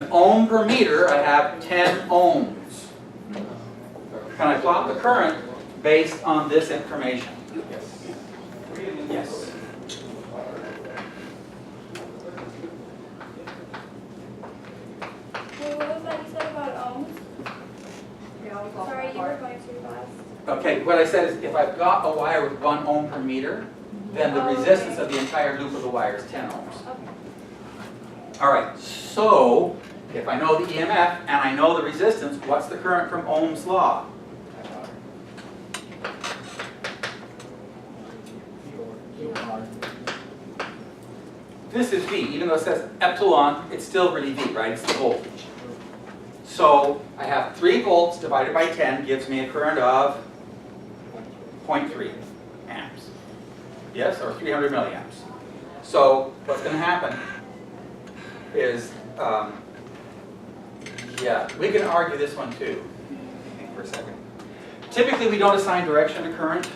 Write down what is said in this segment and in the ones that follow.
Ohm per meter, I have 10 ohms. Can I plot the current based on this information? Yes. Yes. Well, what was that you said about ohms? Sorry, you were going too fast. Okay, what I said is if I've got a wire with 1 ohm per meter, then the resistance of the entire loop of the wire is 10 ohms. Okay. All right, so if I know the EMF and I know the resistance, what's the current from Ohm's law? This is V. Even though it says epsilon, it's still really V, right? It's the voltage. So I have 3 volts divided by 10 gives me a current of 0.3 amps. Yes, or 300 milliamps. So what's going to happen is, yeah, we can argue this one too. Think for a second. Typically we don't assign direction to current,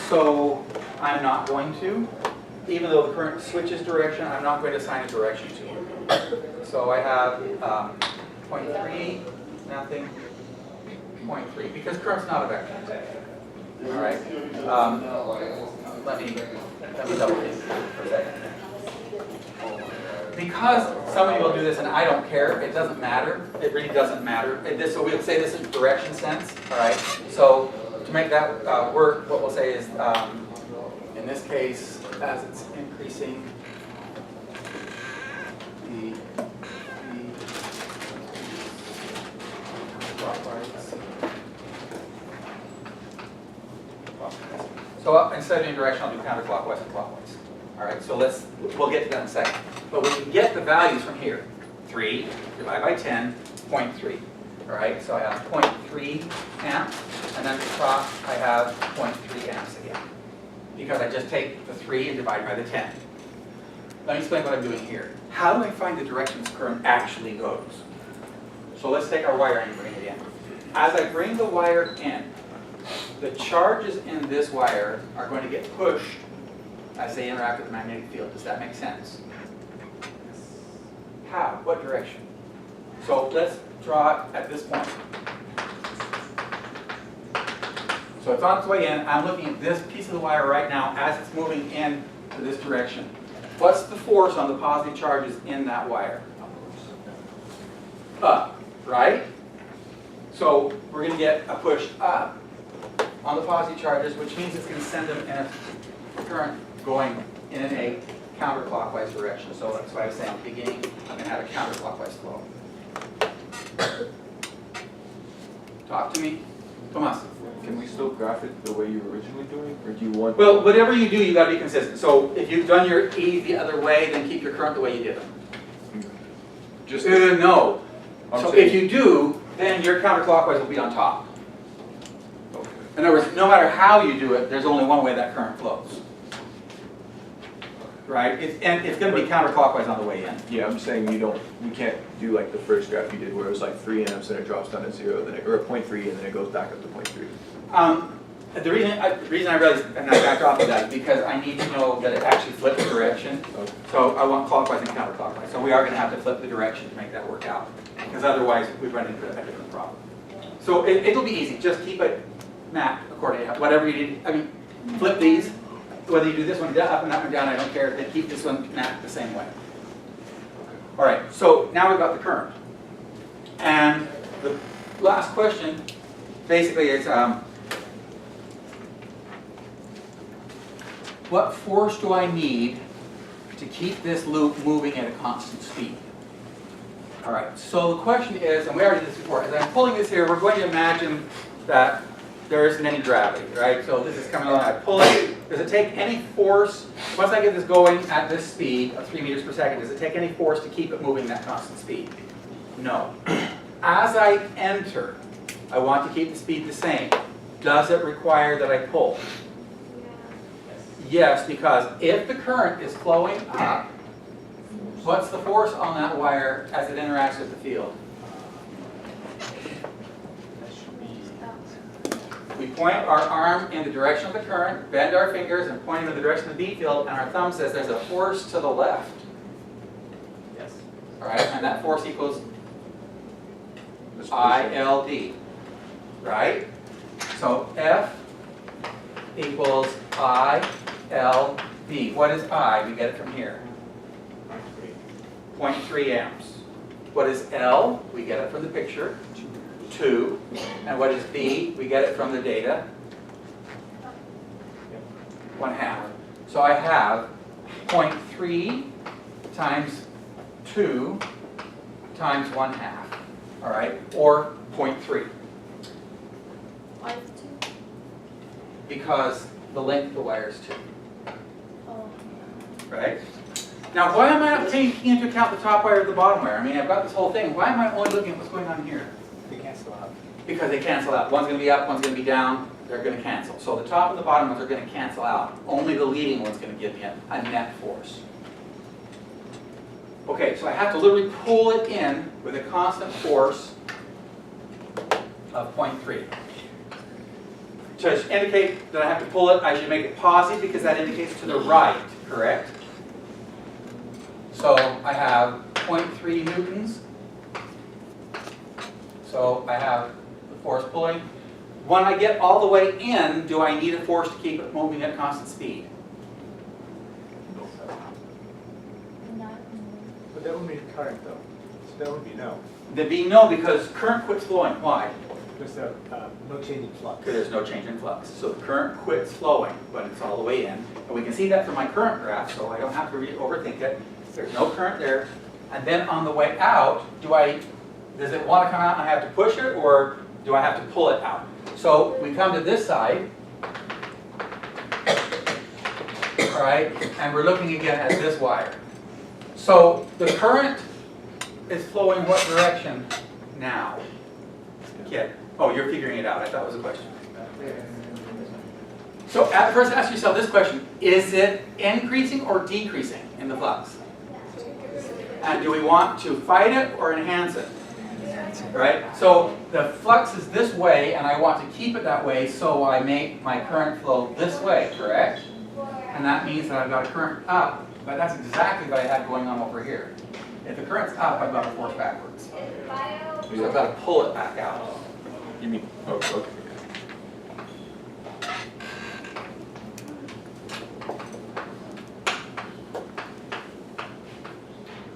so I'm not going to. Even though the current switches direction, I'm not going to assign a direction to it. So I have 0.3, nothing, 0.3, because current's not a vector. All right. Let me double think for a second. Because somebody will do this and I don't care, it doesn't matter. It really doesn't matter. So we'll say this in direction sense. All right. So to make that work, what we'll say is, in this case, as it's increasing, the clockwise. So instead of doing direction, I'll do counterclockwise and clockwise. All right, so we'll get to that in a second. But we can get the values from here. 3 divided by 10, 0.3. All right, so I have 0.3 amps, and then at the top I have 0.3 amps again. Because I just take the 3 and divide by the 10. Let me explain what I'm doing here. How do I find the direction this current actually goes? So let's take our wire and bring it in. As I bring the wire in, the charges in this wire are going to get pushed as they interact with the magnetic field. Does that make sense? How? What direction? So let's draw it at this point. So it's on its way in. I'm looking at this piece of the wire right now as it's moving in to this direction. What's the force on the positive charges in that wire? Up, right? So we're going to get a push up on the positive charges, which means it's going to send them in a current going in a counterclockwise direction. So that's why I was saying at the beginning, I'm going to have a counterclockwise flow. Talk to me. Tomas. Can we still graph it the way you were originally doing, or do you want? Well, whatever you do, you got to be consistent. So if you've done your E the other way, then keep your current the way you did them. Just no. I'm So saying, if you do, then your counterclockwise will be on top. okay. In other words, no matter how you do it, there's only one way that current flows. Right? And it's going to be counterclockwise on the way in. Yeah, I'm saying we can't do like the first graph you did where it was like 3 amps and it drops down to 0, then or 0.3 and then it goes back up to 0.3. The reason I realized, and I backed off of that, is because I need to know that it actually flips direction. Okay. So I want clockwise and counterclockwise. So we are going to have to flip the direction to make that work out. Because otherwise we run into a different problem. So it'll be easy. Just keep it mapped according to whatever you need. I mean, flip these. Whether you do this one up and that one down, I don't care. Then keep this one mapped the same way. All right, so now we've got the current. And the last question basically is, what force do I need to keep this loop moving at a constant speed? All right, so the question is, and we already did this before, as I'm pulling this here, we're going to imagine that there isn't any gravity, right? So this is coming along, I pull it. Does it take any force, once I get this going at this speed of 3 meters per second, does it take any force to keep it moving at constant speed? No. As I enter, I want to keep the speed the same. Does it require that I pull? Yes, because if the current is flowing up, what's the force on that wire as it interacts with the field? We point our arm in the direction of the current, bend our fingers and point in the direction of the B field, and our thumb says there's a force to the left. Yes. all right? And that force equals Let's push it. ILD, right? So F equals ILD. What is I? We get it from here. 0.3 amps. What is L? We get it from the picture. 2. And what is B? We get it from the data. 1/2. So I have 0.3 times 2 times 1/2. All right? Or 0.3. Why is it 2? Because the length of the wire is 2. Oh. Right? Now, why am I not taking into account the top wire and the bottom wire? I mean, I've got this whole thing. Why am I only looking at what's going on here? They cancel out. Because they cancel out. One's going to be up, one's going to be down. They're going to cancel. So the top and the bottom ones are going to cancel out. Only the leading one's going to give me a net force. Okay, so I have to literally pull it in with a constant force of 0.3. To indicate that I have to pull it, I should make it positive because that indicates to the right, correct? So I have 0.3 newtons. So I have the force pulling. When I get all the way in, do I need a force to keep it moving at constant speed? But that would mean current though, so that would be no. There'd be no, because current quits flowing. Why? Because there, no change in flux. Because there's no change in flux. So the current quits flowing when it's all the way in. And we can see that from my current graph, so I don't have to overthink it. There's no current there. And then on the way out, does it want to come out and I have to push it, or do I have to pull it out? So we come to this side, all right, and we're looking again at this wire. So the current is flowing what direction now? Kid? Oh, you're figuring it out. I thought it was a question. So first ask yourself this question. Is it increasing or decreasing in the flux? And do we want to fight it or enhance it? Right? So the flux is this way, and I want to keep it that way, so I make my current flow this way, correct? And that means that I've got a current up, but that's exactly what I had going on over here. If the current's up, I've got to force backwards. So I've got to pull it back out. You mean, oh, okay.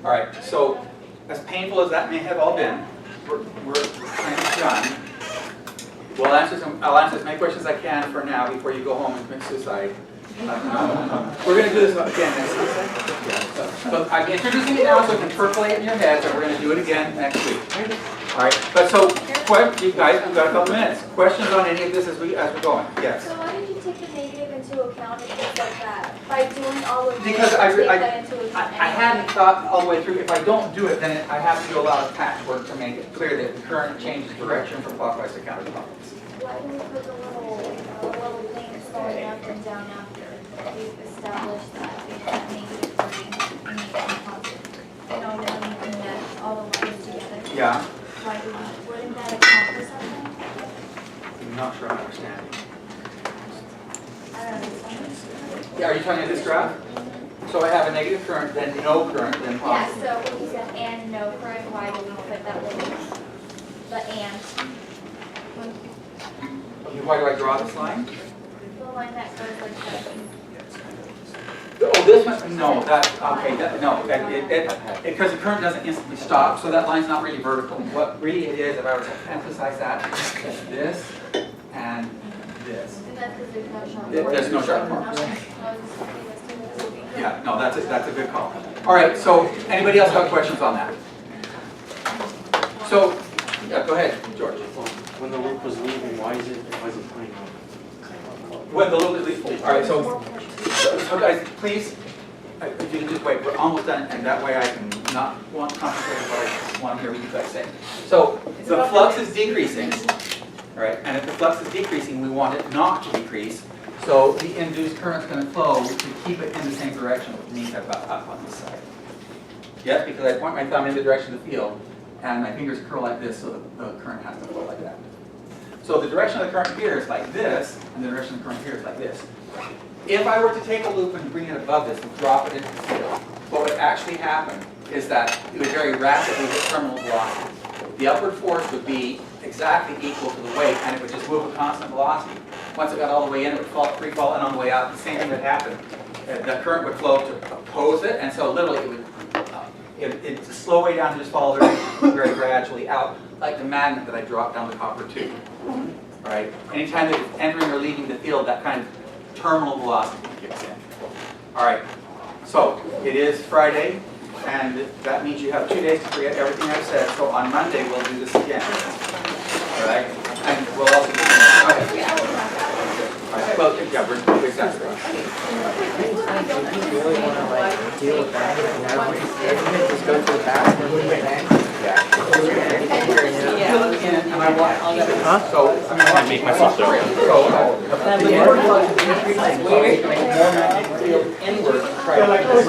All right, so as painful as that may have all been, we're kind of done. I'll answer as many questions as I can for now before you go home and commit suicide. No. We're going to do this again next week. So I'm introducing it now so it can percolate in your heads, and we're going to do it again next week. All right, but so, you guys, we've got a couple minutes. Questions on any of this as we're going? Yes? So why did you take the negative into account and things like that? By doing all of this, Because take that into account I hadn't thought all the way through. If I don't do it, then I have to do a lot of patchwork to make it clear that the current changes direction from clockwise to counterclockwise. Why do we put the little things going up and down after? We've established that we have negative 40 and negative positive. You know, then we can net all the lines together. Yeah? Why do we, wouldn't that account for something? I'm not sure I understand. I don't understand. Yeah, are you talking about this graph? So I have a negative current, then no current, then Yeah, positive. so when you said and no current, why do we put that little, the and? Okay, why do I draw this line? The line that goes like that. Oh, this one, no, because the current doesn't instantly stop, so that line's not really vertical. What really it is, if I were to emphasize that, is this and this. And that's because there's no sharp There's no sharp marks. Okay. Yeah, no, that's a good call. All right, so anybody else have questions on that? So, yeah, go ahead, George. When the loop was leaving, why is it playing out? When the loop is leaving, all right, so guys, please, if you can just wait, we're almost done, and that way I can not want to concentrate on what I want to hear what you guys say. So, the flux is decreasing, all right, and if the flux is decreasing, we want it not to decrease, so the induced current's going to flow to keep it in the same direction, which means I've got up on this side. Yes, because I point my thumb in the direction of the field, and my fingers curl like this, so the current has to flow like that. So the direction of the current here is like this, and the direction of the current here is like this. If I were to take a loop and bring it above this and drop it into the field, what would actually happen is that it would very rapidly hit terminal velocity. The upward force would be exactly equal to the weight, and it would just move at constant velocity. Once it got all the way in, it would fall, free fall, and on the way out, the same thing would happen. The current would flow to oppose it, and so literally it would, it's a slow way down to just fall very, very gradually out, like the magnet that I dropped down the copper tube. All right. Anytime that it's entering or leaving the field, that kind of terminal velocity kicks in. All right. So it is Friday, and that means you have 2 days to forget everything I've said. So on Monday we'll do this again. All right. And we'll also do well, yeah, we're exactly right. Do you really want to like deal with that? Everything just go to the bathroom and then And I want, Huh? so I make myself there. So, Yeah, like this.